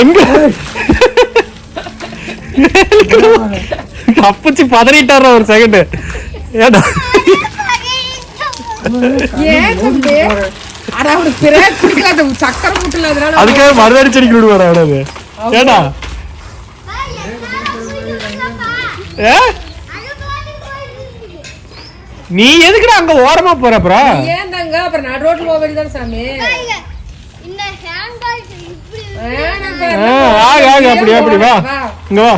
எங்க அப்பச்சி பதறிட்டார ஒரு செகண்ட். ஏடா அதுக்காக மறுதாடி செடிக்கு விடுவாரா? ஏடா நீ எதுக்குடா அங்க ஓரமா போற? அப்புறம் அப்புறம் நான் ரோட்ல போக வேண்டியதானே சாமி. அப்படி அப்படி வா, இங்க வா.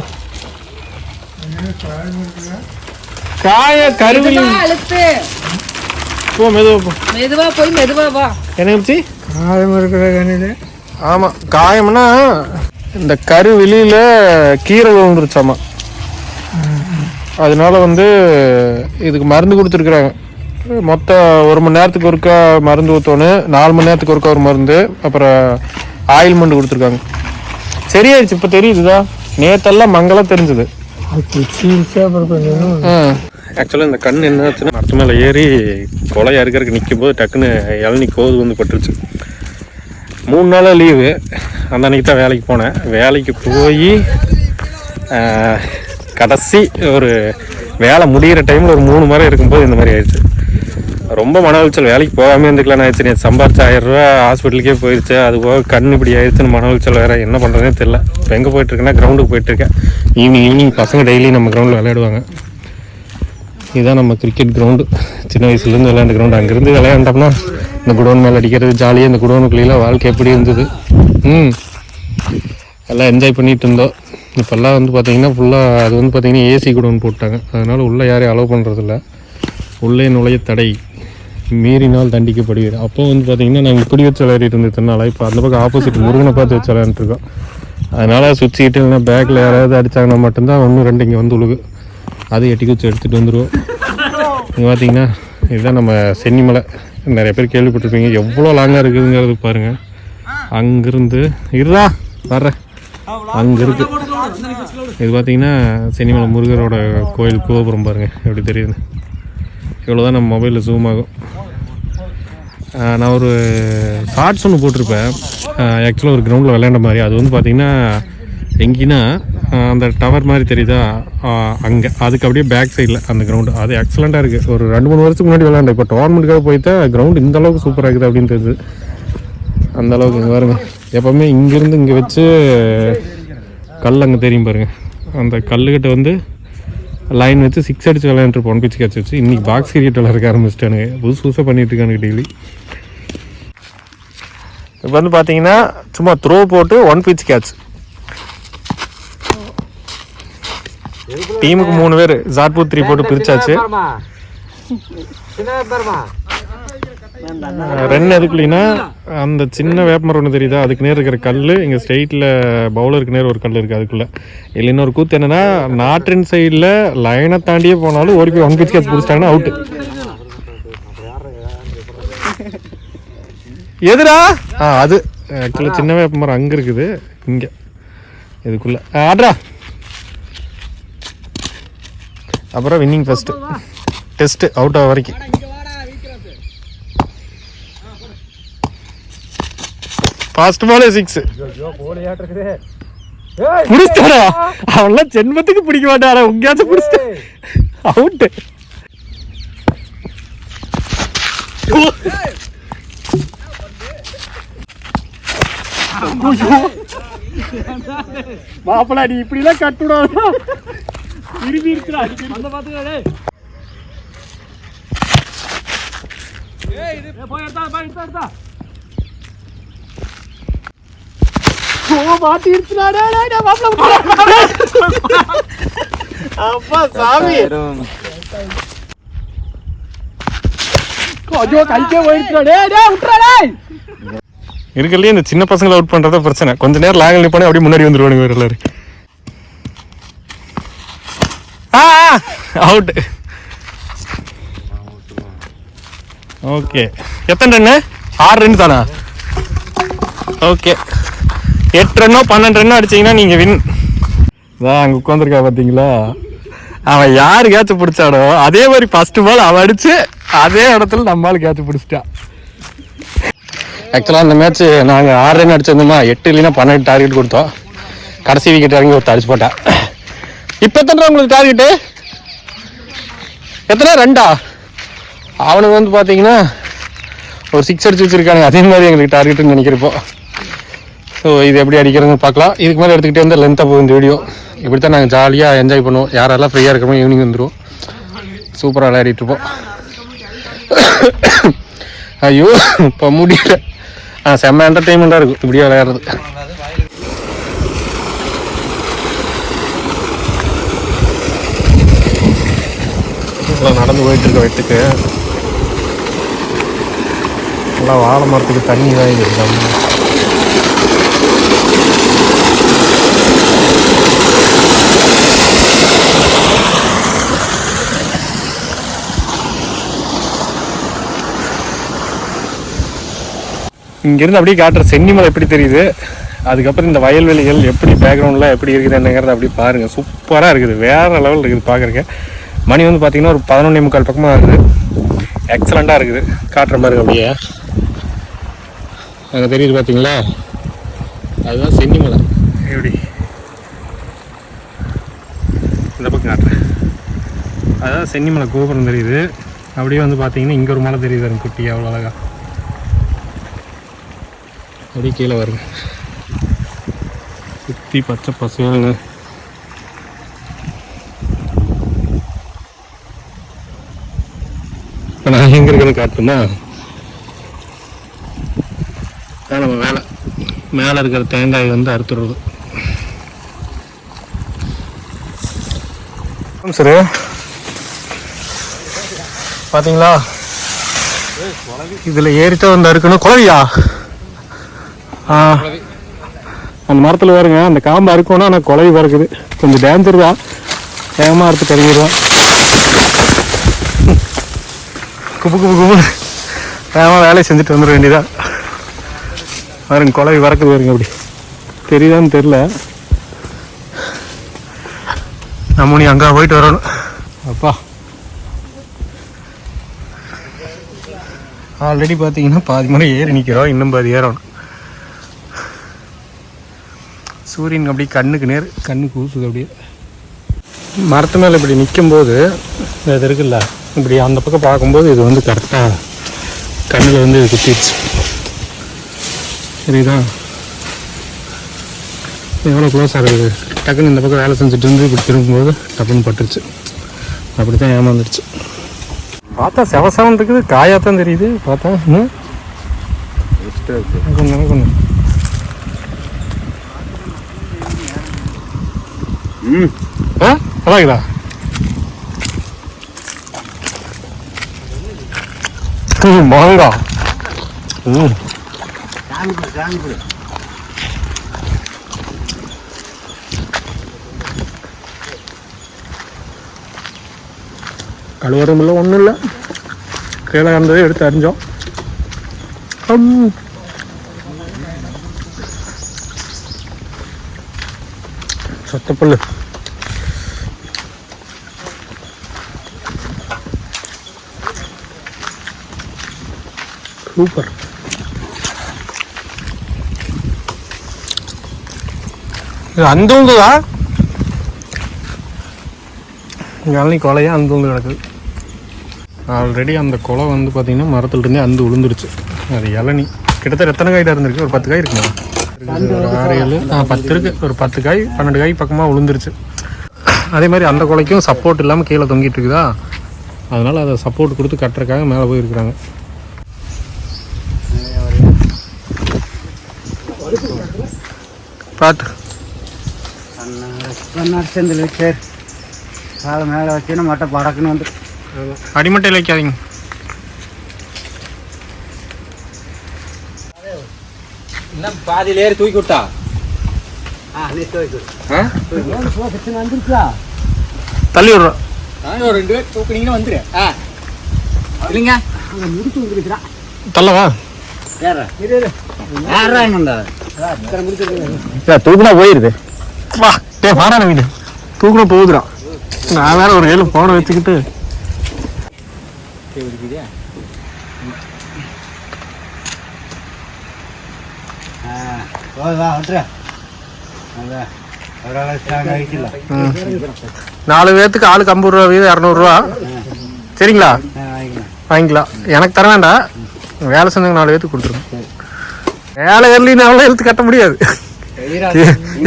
காய கருவிலி அழுத்து போ, மெதுவா போ, மெதுவா போய் மெதுவா வா. என்ன காயம் இருக்கிற? ஆமா, காயம்னா இந்த கருவிலியில கீரை விழுந்துருச்சாமா. அதனால வந்து இதுக்கு மருந்து கொடுத்துருக்குறாங்க. மொத்தம் 1 மணி நேரத்துக்கு ஒருக்கா மருந்து ஊற்றணும், 4 மணி நேரத்துக்கு ஒருக்கா ஒரு மருந்து, அப்புறம் ஆயில்மெண்ட் கொடுத்துருக்காங்க. சரியாயிடுச்சு, இப்போ தெரியுதுதா. நேற்றெல்லாம் மங்களாக தெரிஞ்சுது. ஆக்சுவலாக இந்த கண் என்ன ஆச்சுன்னா, மரத்து மேலே ஏறி கொலையாக இருக்கிறதுக்கு நிற்கும் போது டக்குன்னு இளநீ கோது வந்து பட்டுருச்சு. 3 நாளாக லீவு. அந்த அன்றைக்கி தான் வேலைக்கு போனேன். வேலைக்கு போய் கடைசி ஒரு வேலை முடிகிற டைமில் ஒரு 3 மரம் இருக்கும்போது இந்த மாதிரி ஆயிடுச்சு. ரொம்ப மன உளைச்சல். வேலைக்கு போகாமல் இருந்துக்கலான்னு ஆயிடுச்சு. நேற்று சம்பாரிச்சு 1000 ரூபா ஹாஸ்பிட்டலுக்கே போயிடுச்சு. அது போக கண் இப்படி ஆயிடுச்சுன்னு மன உளைச்சல் வேறு. என்ன பண்ணுறதுனே தெரியல. இப்போ எங்கே போயிட்டுருக்கேன்னா கிரவுண்டுக்கு போயிட்டுருக்கேன். ஈவினிங் பசங்க டெய்லி நம்ம கிரவுண்டில் விளையாடுவாங்க. இதுதான் நம்ம கிரிக்கெட் கிரவுண்டு. சின்ன வயசுலேருந்து விளையாண்டு கிரவுண்டு. அங்கேருந்து விளையாண்டோம்னா இந்த குடோன் மேலே அடிக்கிறது ஜாலியாக. இந்த குடோனுக்குள்ளேலாம் வாழ்க்கை எப்படி இருந்தது. எல்லாம் என்ஜாய் பண்ணிகிட்டு இருந்தோம். இப்போல்லாம் வந்து பார்த்திங்கன்னா ஃபுல்லாக அது வந்து பார்த்திங்கன்னா ஏசி குடோன் போட்டாங்க. அதனால் உள்ளே யாரையும் அலோவ் பண்ணுறதில்ல. உள்ளே நுழைய தடை, மீறினால் தண்டிக்கப்படுகிறது. அப்போ வந்து பார்த்திங்கன்னா நாங்கள் இப்படி வச்சு விளையாடிட்டு இருந்ததுனால இப்போ அந்த பக்கம் ஆப்போசிட் முருகனை பார்த்து வச்சு விளையாண்டுருக்கோம். அதனால் சுற்றிக்கிட்டு இல்லைன்னா பேக்கில் யாராவது அடித்தாங்கன்னா மட்டும்தான் 1-2 இங்கே வந்து உழுகு. அது எட்டி குச்சி எடுத்துகிட்டு வந்துடுவோம். இங்கே பார்த்திங்கன்னா இதுதான் நம்ம சென்னிமலை. நிறைய பேர் கேள்விப்பட்டிருப்பீங்க. எவ்வளோ லாங்காக இருக்குதுங்கிறது பாருங்கள். அங்கேருந்து இருடா வர்றேன், அங்கே இருக்குது. இது பார்த்திங்கன்னா சென்னிமலை முருகரோட கோயில் கோபுரம் பாருங்கள் எப்படி தெரியுது. இவ்வளோ தான் நம்ம மொபைலில் ஜூம் ஆகும். நான் ஒரு ஷார்ட்ஸ் ஒன்று போட்டிருப்பேன். ஆக்சுவலாக ஒரு கிரவுண்டில் விளையாண்ட மாதிரி. அது வந்து பார்த்திங்கன்னா எங்கேன்னா அந்த டவர் மாதிரி தெரியுதா, அங்கே அதுக்கு அப்படியே பேக் சைடில் அந்த கிரவுண்டு. அது எக்ஸலண்ட்டாக இருக்குது. ஒரு 2-3 வருஷத்துக்கு முன்னாடி விளையாண்டேன். இப்போ டோர்னமெண்ட்டுக்காக போய்த்தா கிரவுண்டு இந்த அளவுக்கு சூப்பராக இருக்குது அப்படின்னு தெரியுது. அந்த அளவுக்கு இங்கே பாருங்க. எப்போவுமே இங்கேருந்து இங்கே வச்சு கல் அங்கே தெரியும் பாருங்கள். அந்த கல்லுக்கிட்ட வந்து லைன் வச்சு 6 அடிச்சு விளையாண்டுருப்போம். 1 பிச் கேட்ச் வச்சு. இன்றைக்கி பாக்ஸ் கிரிக்கெட் விளையாட ஆரம்பிச்சிட்டானுங்க. புதுசாக பண்ணிகிட்டு இருக்கானுங்க டெய்லி. இப்போ வந்து பார்த்தீங்கன்னா சும்மா த்ரோ போட்டு 1 பிச் கேட்ச். டீமுக்கு 3 பேர் ஷார்ட்புட் 3 போட்டு பிரிச்சாச்சு. ரன் எதுக்குள்ளீங்கன்னா அந்த சின்ன வேப்பமரம் ஒன்று தெரியுதா, அதுக்கு நேர் இருக்கிற கல் இங்கே ஸ்ட்ரெயிட்டில் பவுலருக்கு நேர் ஒரு கல் இருக்குது அதுக்குள்ளே. இல்லை இன்னொரு கூத்து என்னென்னா, நாட்டின் சைடில் லைனை தாண்டியே போனாலும் ஓடி போய் 1 பிச் கேட்ச் பிடிச்சிட்டாங்கன்னா அவுட்டு. எதுடா அது ஆக்சுவலாக சின்ன வேப்பமரம் அங்கே இருக்குது. இங்கே இதுக்குள்ளே ஆட்ரா. அப்புறம் வின்னிங் ஃபஸ்ட்டு டெஸ்ட்டு அவுட் ஆக வரைக்கும். ஃபர்ஸ்ட் பாலே 6. புடிச்சாடா. அவன்லாம் ஜென்மத்துக்கு பிடிக்க மாட்டாடா. உங்கயாச்சும் புடிச்சிட்ட அவுட்டு. மாப்பிளா நீ இப்படி எல்லாம் கட்டுடாதா. திரும்பி இருக்கிறா அந்த பாத்துக்க. போய் எடுத்தா அப்பா சாமி இருக்கலையே. இந்த சின்ன பசங்களை அவுட் பண்றத பிரச்சனை. கொஞ்ச நேரம் லாங் நிப்பானே அப்படியே முன்னாடி வந்துருவானுங்க எல்லாரும். அவுட். ஓகே, எத்தனை ரன்னு? 6 ரன் தானா? ஓகே, 8 ரன்னோ 12 ரன்னோ அடிச்சிங்கன்னா நீங்கள் வின். அதான் அங்கே உட்காந்துருக்கா பார்த்தீங்களா, அவன் யார் கேட்ச் பிடிச்சாடோ அதே மாதிரி ஃபர்ஸ்ட் பால் அவன் அடிச்சு அதே இடத்துல நம்மளால கேட்ச் பிடிச்சிட்டான். ஆக்சுவலாக அந்த மேட்ச் நாங்கள் 6 ரன் அடிச்சிருந்தோமா, 8 இல்லைன்னா 12 டார்கெட் கொடுத்தோம். கடைசி விக்கெட் இறங்கி ஒரு அடிச்சு போட்டேன். இப்போ எத்தனை உங்களுக்கு டார்கெட்டு? எத்தனை 2? அவனுக்கு வந்து பார்த்தீங்கன்னா ஒரு 6 அடிச்சு வச்சிருக்கானுங்க. அதே மாதிரி எங்களுக்கு டார்கெட்டுன்னு நினைக்கிறப்போ. ஸோ இது எப்படி அடிக்கிறதுன்னு பார்க்கலாம். இதுக்கு மேலே எடுத்துக்கிட்டே வந்து லென்த்தாக போகும் இந்த வீடியோ. இப்படி தான் நாங்கள் ஜாலியாக என்ஜாய் பண்ணுவோம். யாரெல்லாம் ஃப்ரீயாக இருக்கிறோமோ ஈவினிங் வந்துடுவோம். சூப்பராக விளையாடிட்டு இருப்போம். ஐயோ இப்போ முடியல. செம்ம என்டர்டெயின்மெண்ட்டாக இருக்கும் இப்படியே விளையாடுறது. நடந்து போயிட்டு இருக்க வீட்டுக்கு நல்லா வாழை மரத்துக்கு தண்ணி தான் இருக்காங்க. இங்கிருந்து அப்படியே காட்டுற சென்னிமலை எப்படி தெரியுது, அதுக்கப்புறம் இந்த வயல்வெளிகள் எப்படி பேக்ரவுண்டில் எப்படி இருக்குது என்னங்கிறத அப்படி பாருங்கள். சூப்பராக இருக்குது, வேறு லெவலில் இருக்குது பார்க்குறக்கு. மணி வந்து பார்த்திங்கன்னா ஒரு 11:45 பக்கமாக இருக்குது. எக்ஸலண்ட்டாக இருக்குது. காட்டுற மாதிரி அப்படியே அங்கே தெரியுது பார்த்தீங்களா, அதுதான் சென்னிமலை. எப்படி இந்த பக்கம் காட்டுறேன், அதுதான் சென்னிமலை கோபுரம் தெரியுது. அப்படியே வந்து பார்த்தீங்கன்னா இங்கே ஒரு மலை தெரியுது எனக்கு குட்டி, அவ்வளோ அழகா. அப்படியே கீழே வருங்க, சுற்றி பச்சை பசங்க. இப்போ நான் எங்கே இருக்கிறது காட்டுன்னா, நம்ம மேலே இருக்கிற தேங்காய் வந்து அறுத்துடுறது. சரி பார்த்தீங்களா, இதில் ஏறித்தான் வந்து அறுக்கணும். குழவியா? அந்த மரத்தில் வருங்க, அந்த காம்பு அறுக்கணும். ஆனால் குழவி பறக்குது, கொஞ்சம் டேஞ்சர் தான். வேகமாக அறுத்து கருங்கிடுவான். குப்பு குப்பு குப்பு வேகமாக வேலையை செஞ்சுட்டு வந்துட வேண்டியதான். பாருங்க குழவி பறக்குது பாருங்க. அப்படி தெரியுதான்னு தெரில. நம்ம நீ அங்கே போயிட்டு வரணும். அப்பா ஆல்ரெடி பார்த்தீங்கன்னா பாதி மணி ஏறி நிற்கிறோம், இன்னும் பாதி ஏறணும். சூரியன் அப்படியே கண்ணுக்கு நேர், கண்ணுக்கு ஊசுது. அப்படியே மரத்து மேலே இப்படி நிற்கும்போது இது இருக்குல்ல, இப்படி அந்த பக்கம் பார்க்கும்போது இது வந்து கரெக்டாக கண்ணில் வந்து இது குத்திடுச்சு. சரிதா, எவ்வளோ க்ளோஸாக இருக்குது. டக்குன்னு இந்த பக்கம் வேலை செஞ்சுட்டு இருந்து இப்படி திரும்பும்போது டப்புன்னு பட்டுருச்சு. அப்படி தான் ஏமாந்துடுச்சு. பார்த்தா செவசவன் இருக்குது, காயாக தான் தெரியுது பார்த்தா. கொஞ்சம் கொஞ்சம் நல்லா இருக்குதா? மாங்கா கழுவரம் இல்லை, ஒன்றும் இல்லை. கீழே இருந்ததை எடுத்து அறிஞ்சோம். சத்தப்பல்லு சூப்பர். இது அந்தோந்துதா? இங்கே கொலையா அந்தோந்து கிடக்குது. ஆல்ரெடி அந்த கொலை வந்து பார்த்தீங்கன்னா மரத்துலேருந்தே அந்து விழுந்துருச்சு. அது இளநி கிட்டத்தட்ட எத்தனை காய்டா இருந்திருக்கு? ஒரு 10 காய் இருக்குங்களா? ஒரு 6 7 10 இருக்குது. ஒரு 10 காய் 12 காய் பக்கமாக விழுந்துருச்சு. அதே மாதிரி அந்த கொலைக்கும் சப்போர்ட் இல்லாமல் கீழே தொங்கிட்டு இருக்குதா, அதனால் அதை சப்போர்ட் கொடுத்து கட்டுறதுக்காக மேலே போயிருக்கிறாங்க. பார்த்து மேலே வச்சுன்னா மட்டை படக்குன்னு வந்து அடிமட்டையில் வைக்காதீங்க. பாதியில ஏறி தூக்கி விட்டா தள்ளி விடுறோம். ஒரு 2 பேர் தூக்குனீங்கன்னா வந்துரு. இல்லைங்க தள்ளவா? தூக்குனா போயிருது. வா டே வாடா வீடு தூக்குனா போகுதுடா. நான் வேற ஒரு 7 போனை வச்சுக்கிட்டு நாலு பேர்த்துக்கு ஆளுக்கு 50 ரூபா வீதம் 200 ரூபா. சரிங்களா, வாங்கிக்கலாம். எனக்கு தர வேண்டாம், வேலை செஞ்சவங்க 4 பேர்த்துக்கு கொடுத்துருங்க. வேலை எல்லாம் எழுத்து கட்ட முடியாது,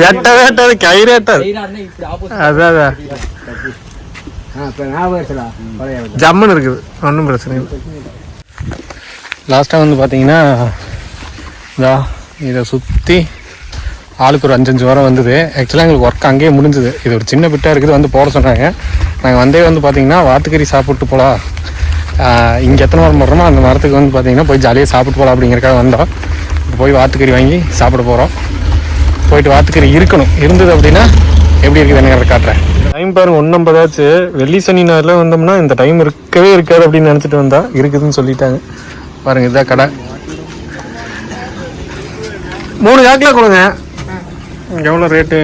எட்டவே எட்டாது, கயிறு எட்டாது. அதான் ஜம்முன்னு இருக்குது, ஒன்றும் பிரச்சனை இல்லை. லாஸ்ட்டாக வந்து பார்த்தீங்கன்னா இதை சுற்றி ஆளுக்கு ஒரு 5-5 வாரம் வந்தது. ஆக்சுவலாக எங்களுக்கு ஒர்க் அங்கேயே முடிஞ்சுது. இது ஒரு சின்ன பிட்டாக இருக்குது, வந்து போட சொன்னாங்க. நாங்கள் வந்தே வந்து பார்த்தீங்கன்னா வாத்துக்கறி சாப்பிட்டு போகலாம், இங்கே எத்தனை மரம் போடுறோமோ அந்த மரத்துக்கு வந்து பார்த்தீங்கன்னா போய் ஜாலியாக சாப்பிட்டு போகலாம் அப்படிங்கிறக்காக வந்தோம். போய் வாத்துக்கறி வாங்கி சாப்பிட போகிறோம். போயிட்டு வாத்துக்கறி இருந்தது அப்படின்னா எப்படி இருக்குது எனக்கு காட்டுறேன். டைம் பாருங்க 1:50 ஆச்சு. வெள்ளி சனி ஞாயிறுலாம் வந்தோம்னா இந்த டைம் இருக்கவே இருக்காது அப்படின்னு நினச்சிட்டு வந்தா இருக்குதுன்னு சொல்லிட்டாங்க. பாருங்க, இதுதான் கடை. 3 காக்கில் கொடுங்க. எவ்வளோ ரேட்டு?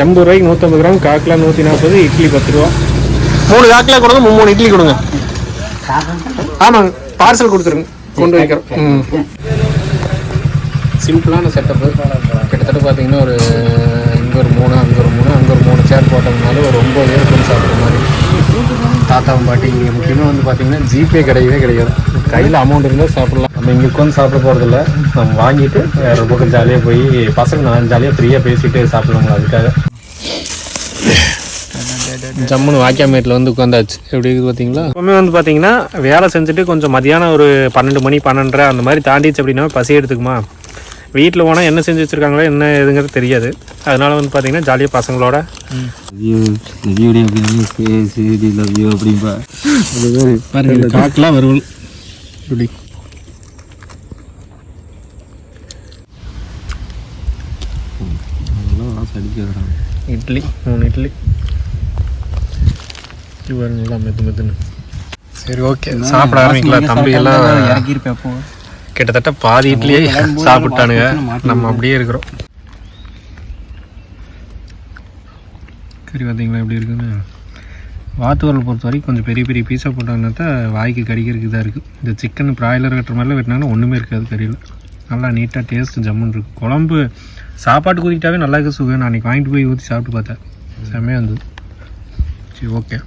80 ரூபாய்க்கு 150 கிராம், காக்கில் 140, இட்லி 10 ரூபா. 3 காக்கில் கொடுங்க, 3 இட்லி கொடுங்க. ஆமாங்க, பார்சல் கொடுத்துருங்க, கொண்டு வைக்கிறோம். சிம்பிளான செட்டப்பு. கிட்டத்தட்ட பார்த்தீங்கன்னா ஒரு இங்கே ஒரு 3, அங்கே ஒரு 3, அங்கே ஒரு 3 சேர் போட்டோம்னால ஒரு 9 பேர் கொண்டு சாப்பிட்ற மாதிரி. தாத்தாவும் பாட்டி இங்கே முக்கியமாக வந்து பார்த்தீங்கன்னா ஜிபே கிடையவே கிடையாது. கையில் அமௌண்ட் இருந்தால் சாப்பிடலாம். நம்ம இங்கே உட்காந்து சாப்பிட போகிறதில்ல, நம்ம வாங்கிட்டு வேறு பக்கம் ஜாலியாக போய் பசங்க நான் ஜாலியாக ஃப்ரீயாக பேசிட்டு சாப்பிடுவாங்க. அதுக்காக ஜம்முன்னு வாக்கியாமேட்டில் வந்து உட்காந்தாச்சு. எப்படி இருக்குது பார்த்தீங்களா? எப்பவுமே வந்து பார்த்தீங்கன்னா வேலை செஞ்சுட்டு கொஞ்சம் மதியானம் ஒரு 12 மணி 12:30 அந்த மாதிரி தாண்டிச்சு அப்படின்னா பசி எடுத்துக்குமா. வீட்டில் போனால் என்ன செஞ்சு வச்சுருக்காங்களோ என்ன எதுங்கிறது தெரியாது. அதனால வந்து பார்த்தீங்கன்னா ஜாலியாக பசங்களோட காக்கெலாம் வருவல். இப்படி இட்லி 3 இட்லி நல்லா மெதுன்னு. சரி, ஓகே, சாப்பிட ஆரம்பிக்கலாம். தம்பி எல்லாம் இறக்கிருப்பேன். கிட்டத்தட்ட பாதி இட்லியே சாப்பிட்டானுங்க, நம்ம அப்படியே இருக்கிறோம். கறி பார்த்தீங்களா எப்படி இருக்குன்னு. வாத்து வரல் பொறுத்த வரைக்கும் கொஞ்சம் பெரிய பெரிய பீஸாக போட்டாங்கன்னா தான் வாய்க்கு கடிக்கிறதுக்கு தான் இருக்குது. இந்த சிக்கன் ப்ராய்லர் கட்டுற மாதிரிலாம் வெட்டினாங்கன்னா ஒன்றுமே இருக்காது கறியில். நல்லா நீட்டாக டேஸ்ட்டு ஜம்முன்னு இருக்குது. குழம்பு சாப்பாட்டு ஊற்றிக்கிட்டாவே நல்லா இருக்குது. சுகம் நான் அன்றைக்கி வாங்கிட்டு போய் ஊற்றி சாப்பிட்டு பார்த்தேன், செம்மையாக இருந்தது. சரி, ஓகே.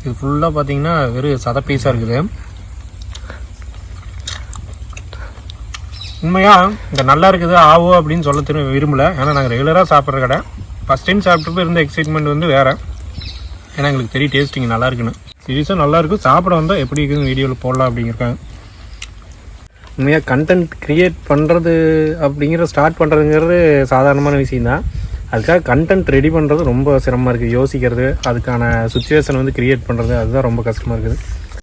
இது ஃபுல்லாக பார்த்தீங்கன்னா வெறும் சத பீஸாக இருக்குது. உண்மையாக இந்த நல்லா இருக்குது ஆவோ அப்படின்னு சொல்ல விரும்பலை. ஏன்னா நாங்கள் ரெகுலராக சாப்பிட்ற கடை. ஃபஸ்ட் டைம் சாப்பிட்றப்ப இருந்த எக்ஸைட்மெண்ட் வந்து வேறு. ஏன்னா எங்களுக்கு தெரிய டேஸ்டிங் நல்லா இருக்குன்னு. சீரியஸாக நல்லாயிருக்கும். சாப்பிட வந்தால் எப்படி இருக்குதுன்னு வீடியோவில் போடலாம் அப்படிங்கிறக்காங்க. உண்மையாக கண்டென்ட் க்ரியேட் பண்ணுறது அப்படிங்கிற ஸ்டார்ட் பண்ணுறதுங்கிறது சாதாரணமான விஷயந்தான். அதுக்காக கண்டென்ட் ரெடி பண்ணுறது ரொம்ப சிரமமாக இருக்குது. யோசிக்கிறது, அதுக்கான சுச்சுவேஷன் வந்து க்ரியேட் பண்ணுறது, அதுதான் ரொம்ப கஷ்டமாக இருக்குது.